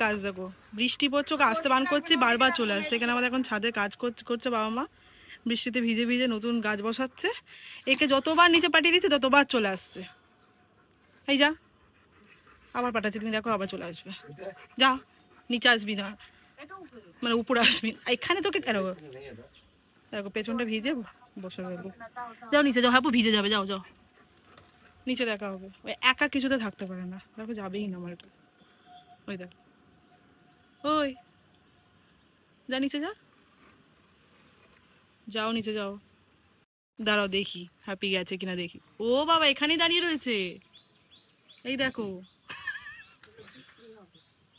কাজ দেখো, বৃষ্টি পড়ছে, ওকে আসতে বান করছি, বারবার চলে আসছে। এখানে আমাদের এখন ছাদে কাজ করছে বাবা মা, বৃষ্টিতে ভিজে ভিজে নতুন গাছ বসাচ্ছে। একে যতবার নিচে পাঠিয়ে দিচ্ছে ততবার চলে আসছে। এই যা, আবার পাঠাচ্ছি, তুমি দেখো আবার চলে আসবে। যা, নিচে আসবি না, মানে উপরে আসবি এখানে তোকে কেন। দেখো পেছনটা ভিজে বসে রইল। যাও নিচে যাও, হাপু ভিজে যাবে, যাও যাও নিচে, দেখা হবে। ওই একা কিছুতে থাকতে পারে না, দেখো যাবেই না আমার এটা। ওই দেখ, ওই যা নিচে যা, যাও নিচে যাও। দাঁড়াও দেখি হ্যাপি গেছে কিনা দেখি। ও বাবা এখানেই দাঁড়িয়ে রয়েছে, এই দেখো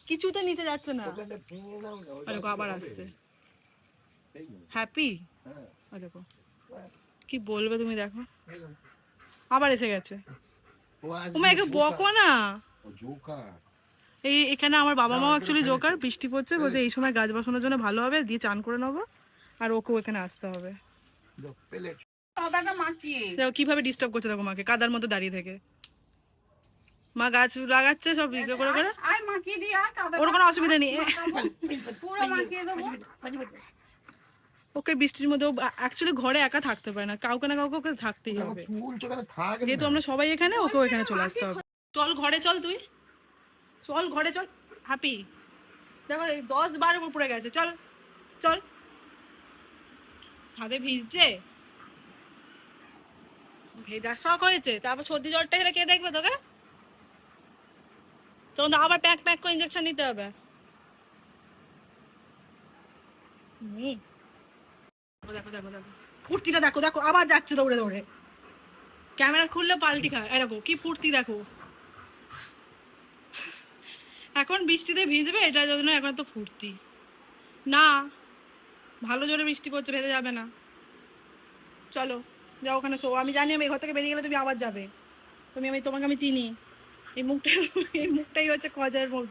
কিছুতে নিচে যাচ্ছে না। দেখো আবার আসছে হ্যাপি, দেখো কি বলবে তুমি, দেখো আবার এসে গেছে। ওমা একে বকো না। এই এখানে আমার বাবা মাও অ্যাকচুয়ালি জোকার, বৃষ্টি পড়ছে বলছে এই সময় গাছ বসানোর জন্য ভালো হবে, দিয়ে চান করে নেবো, আর ওকেও এখানে আসতে হবে। দেখো কিভাবে ডিস্টার্ব করছে, দেখো মাকে কাদার মতো দাঁড়িয়ে থেকে। মা গাছ লাগাচ্ছে সব ইয়ে করে করে, ওর কোনো অসুবিধা নেই। ওকে বৃষ্টির মধ্যে অ্যাকচুয়ালি ঘরে একা থাকতে পারে না, কাউকে না কাউকে ওকে থাকতেই হবে, যেহেতু আমরা সবাই এখানে, ওকেও এখানে চলে আসতে হবে। চল ঘরে চল, তুই চল ঘরে চল হ্যাপি। দেখো 10-12 উপরে গেছে, চল চল। ছাদে ভিজছে, ভেজার শখ হয়েছে, তারপর সর্দি জ্বরটা হেলে কে দেখবে তোকে? তখন তো আবার প্যাক প্যাক করে ইঞ্জেকশন নিতে হবে। দেখো দেখো দেখো ফুর্তিটা দেখো, দেখো আবার যাচ্ছে দৌড়ে দৌড়ে, ক্যামেরা খুললে পাল্টি খায়। এরকম কি ফুর্তি দেখো, এখন বৃষ্টিতে ভিজবে এটার জন্য এখন তো ফুর্তি না। ভালো জোরে বৃষ্টি পড়ছে, ভেজে যাবে না। চলো যাও ওখানে শো, আমি জানি আমি ঘর থেকে বেরিয়ে গেলে তুমি আবার যাবে। তোমাকে আমি চিনি, এই মুখটা, এই মুখটাই হচ্ছে খজার মুখ।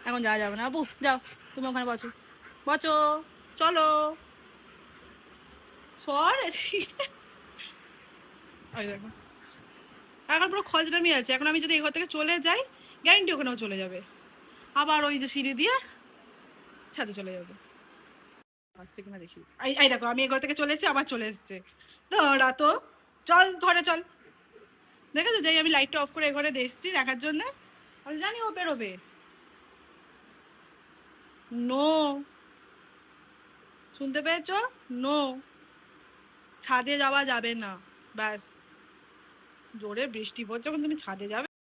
এখন যাওয়া যাবে না আপু, যাও তুমি ওখানে বসো, বসো, চলো সর। ওই দেখো এখন পুরো খজরামি আছে। এখন আমি যদি এই ঘর থেকে চলে যাই, গ্যারেন্টি ওখানেও চলে যাবে, আবার ওই যে সিঁড়ি দিয়ে ছাদে চলে যাবে। আসছে কিনা দেখি। এই দেখো আমি এই ঘর থেকে চলে এসেছি, আবার চলে এসছে। দাঁড়া তো, চল ঘরে চল। দেখেছো, যাই আমি লাইটটা অফ করে এ ঘরে এসেছি দেখার জন্য, আমি জানি ও বেরোবে। নো, শুনতে পেয়েছো? নো, ছাদে যাওয়া যাবে না। ব্যাস, জোরে বৃষ্টি পড়ছে, যখন তুমি ছাদে যাবে।